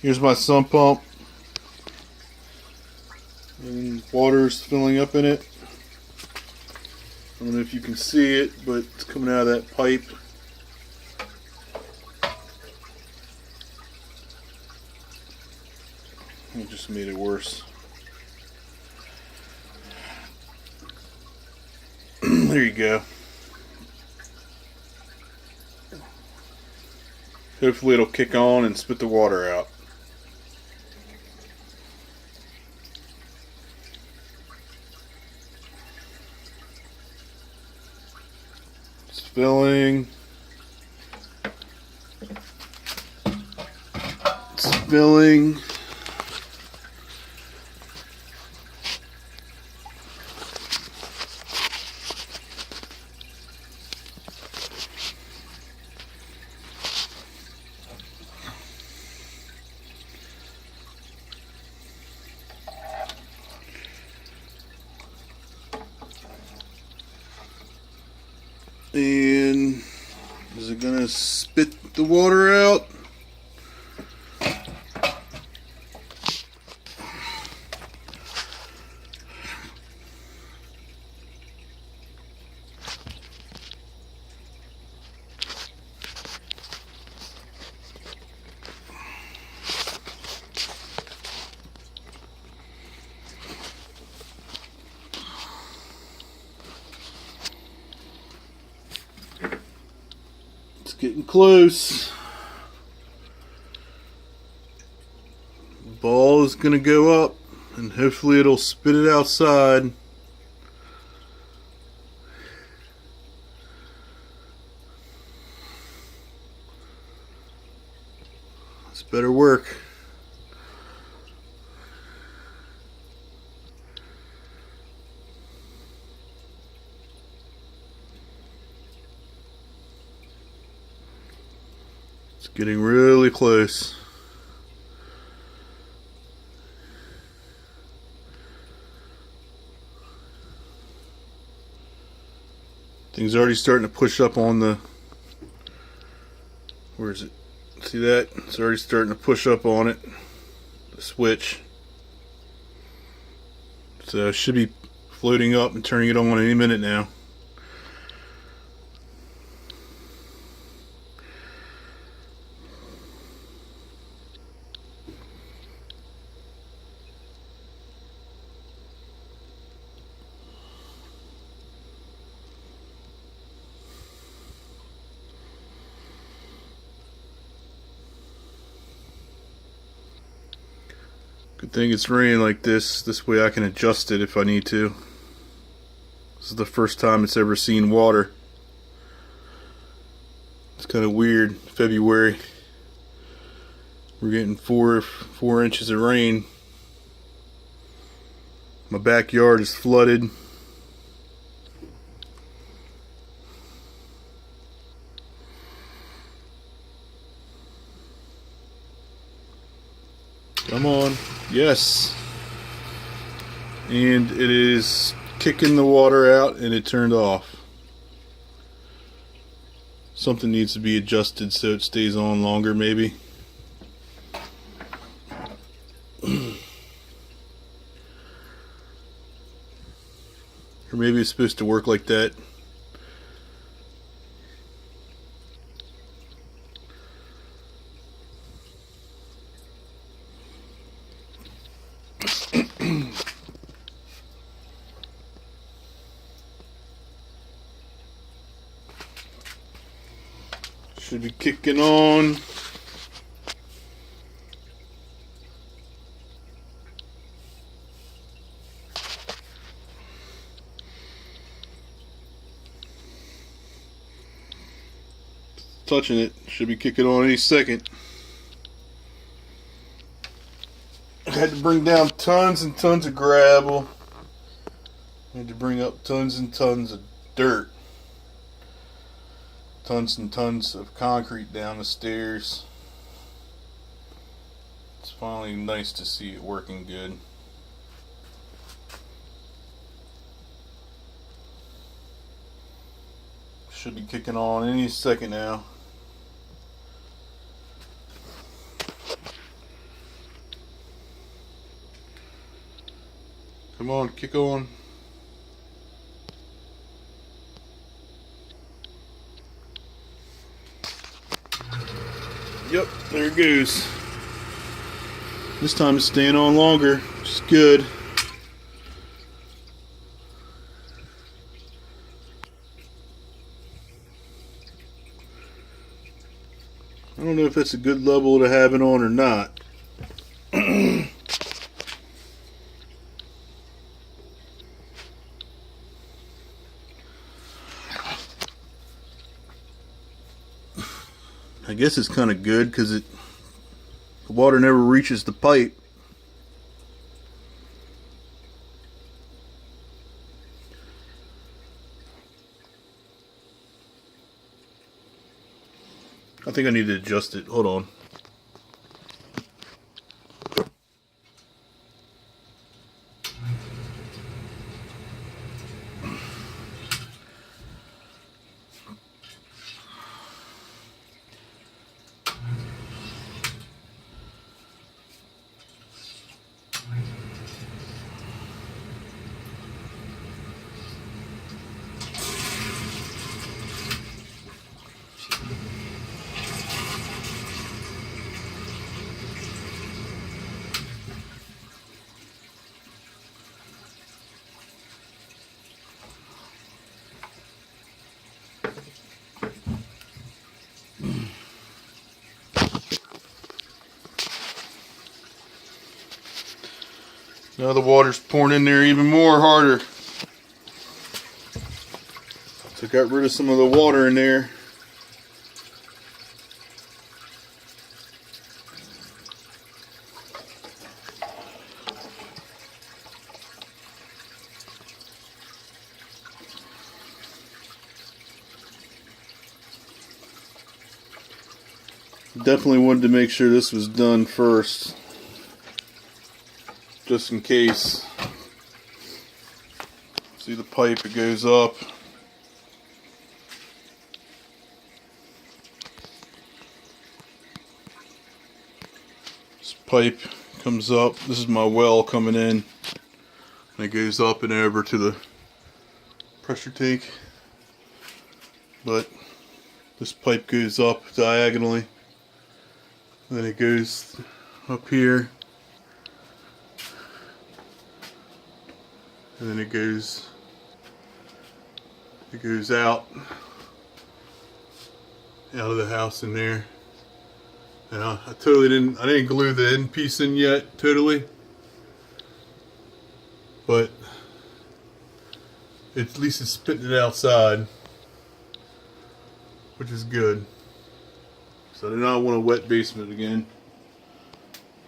Here's my sump pump, and water's filling up in it. I don't know if you can see it, but it's coming out of that pipe. It just made it worse. There you go. Hopefully it'll kick on and spit the water out. It's filling. It's filling. And is it gonna spit the water out? It's getting close. The ball is going to go up and hopefully it'll spit it outside. This better work. It's getting really close. Things are already starting to push up on the, where is it? See that? It's already starting to push up on it, the switch. So it should be floating up and turning it on any minute now. Good thing it's raining like this. This way I can adjust it if I need to. This is the first time it's ever seen water. It's kind of weird. February. We're getting four inches of rain. My backyard is flooded. Come on. Yes. And it is kicking the water out and it turned off. Something needs to be adjusted so it stays on longer maybe. Or maybe it's supposed to work like that. Should be kicking on. Touching it. Should be kicking on any second. I had to bring down tons and tons of gravel. I had to bring up tons and tons of dirt. Tons and tons of concrete down the stairs. It's finally nice to see it working good. Should be kicking on any second now. Come on, kick on. Yep, there it goes. This time it's staying on longer, which is good. I don't know if that's a good level to have it on or not. I guess it's kind of good because the water never reaches the pipe. I think I need to adjust it. Hold on. Now the water's pouring in there even more harder. So I got rid of some of the water in there. Definitely wanted to make sure this was done first, just in case. See the pipe, it goes up. This pipe comes up. This is my well coming in. And it goes up and over to the pressure tank. But this pipe goes up diagonally. And then it goes up here. And then it goes out of the house in there. And I didn't glue the end piece in yet totally, but at least it's spitting it outside, which is good. So I do not want a wet basement again.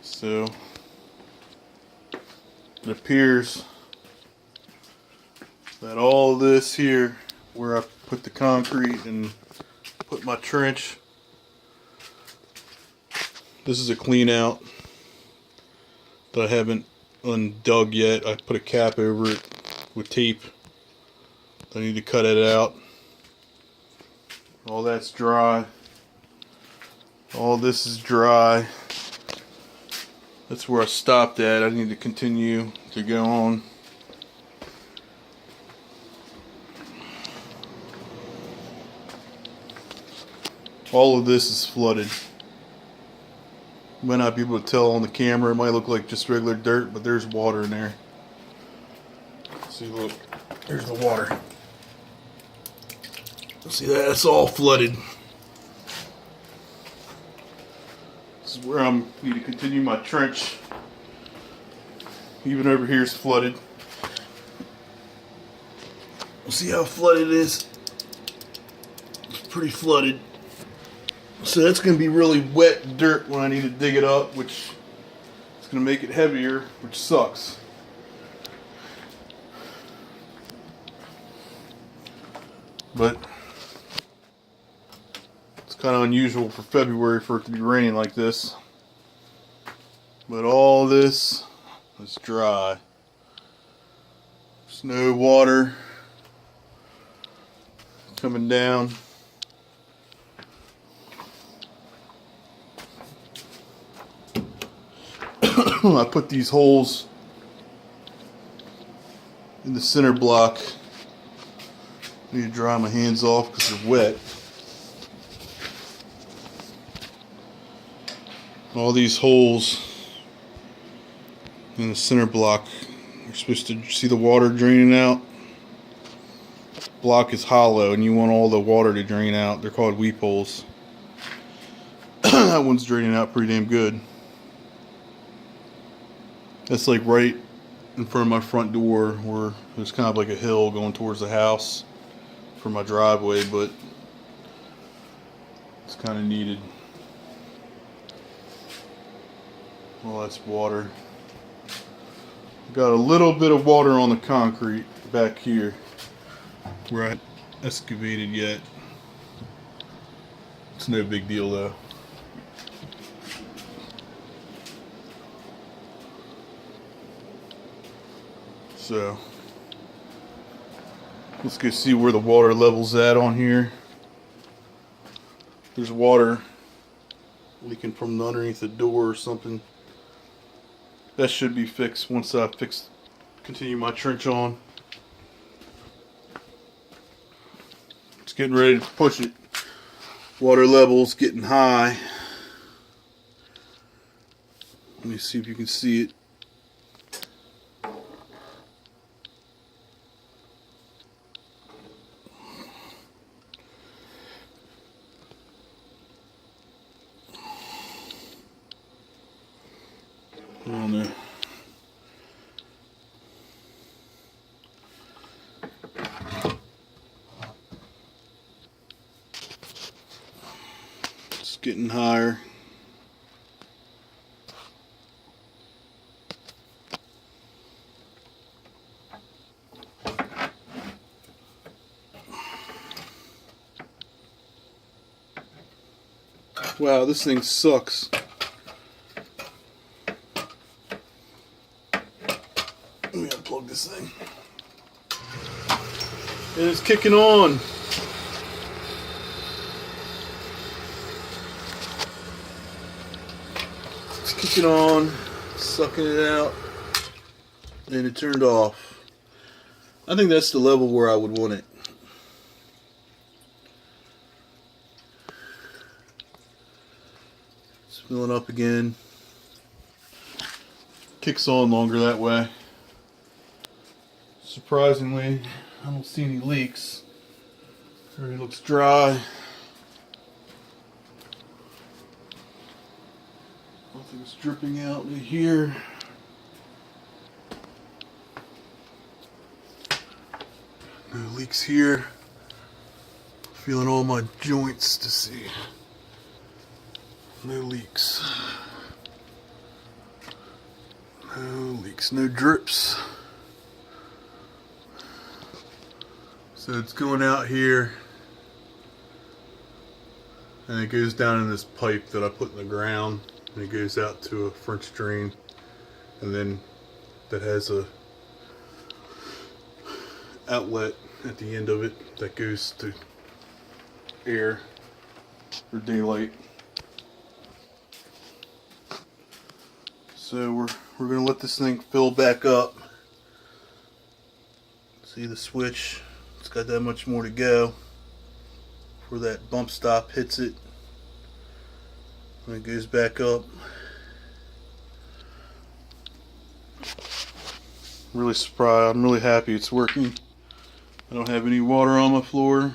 So it appears that all of this here, where I put the concrete and put my trench, this is a clean out that I haven't undug yet. I put a cap over it with tape. I need to cut it out. All that's dry. All this is dry. That's where I stopped at. I need to continue to go on. All of this is flooded. You might not be able to tell on the camera. It might look like just regular dirt, but there's water in there. See, look, there's the water. See that? It's all flooded. This is where I need to continue my trench. Even over here is flooded. See how flooded it is? It's pretty flooded. So that's going to be really wet dirt when I need to dig it up, which is going to make it heavier, which sucks. But it's kind of unusual for February for it to be raining like this. But all this is dry. There's no water coming down. I put these holes in the center block. I need to dry my hands off because they're wet. All these holes in the center block, you're supposed to see the water draining out. Block is hollow and you want all the water to drain out. They're called weep holes. That one's draining out pretty damn good. That's like right in front of my front door, where there's kind of like a hill going towards the house for my driveway, but it's kind of needed. Well, that's water. Got a little bit of water on the concrete back here where I haven't excavated yet. It's no big deal though. So let's go see where the water level's at on here. There's water leaking from underneath the door or something. That should be fixed once I continue my trench on. It's getting ready to push it. Water level's getting high. Let me see if you can see it. On there. It's getting higher. Wow, this thing sucks. Let me unplug this thing. And it's kicking on. It's kicking on, sucking it out, and it turned off. I think that's the level where I would want it. It's filling up again. Kicks on longer that way. Surprisingly, I don't see any leaks. Everything looks dry. Nothing's dripping out in here. No leaks here. Feeling all my joints to see. No leaks. No leaks, no drips. So it's going out here, and it goes down in this pipe that I put in the ground, and it goes out to a French drain, and then that has a outlet at the end of it that goes to air or daylight. So we're gonna let this thing fill back up. See the switch? It's got that much more to go before that bump stop hits it. And it goes back up. I'm really surprised. I'm really happy it's working. I don't have any water on my floor.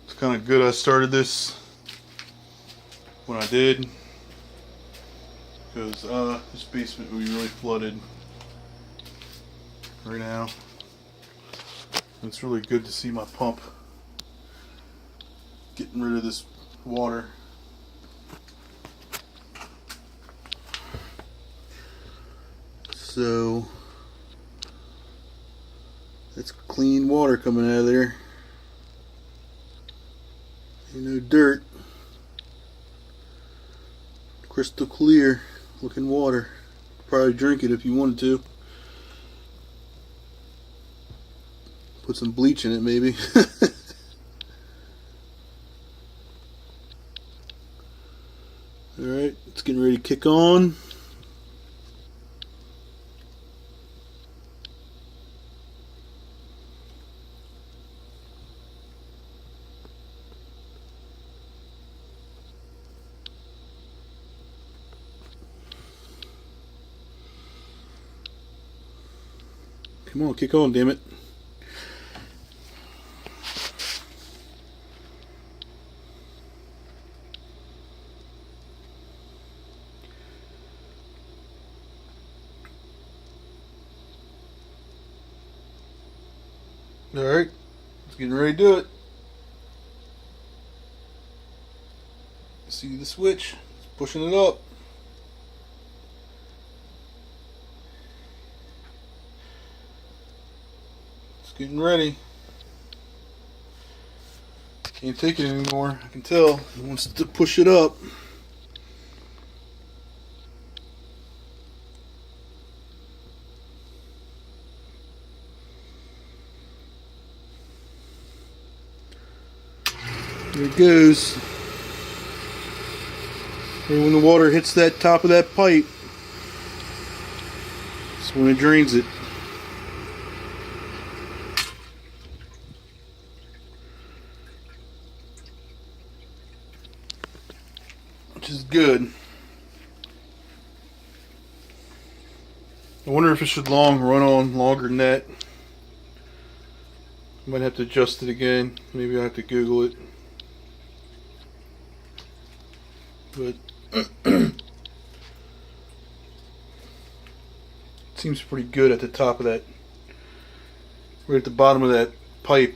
It's kind of good I started this when I did, because this basement would be really flooded right now. It's really good to see my pump getting rid of this water. So that's clean water coming out of there. Ain't no dirt. Crystal clear looking water. Probably drink it if you wanted to. Put some bleach in it maybe. Alright, it's getting ready to kick on. Come on, kick on, damn it. Alright, it's getting ready to do it. See the switch? It's pushing it up. It's getting ready. Can't take it anymore. I can tell. It wants to push it up. There it goes. And when the water hits that top of that pipe, that's when it drains it. Which is good. I wonder if it should run on longer than that. Might have to adjust it again. Maybe I'll have to Google it. But it seems pretty good at the top of that, right at the bottom of that pipe.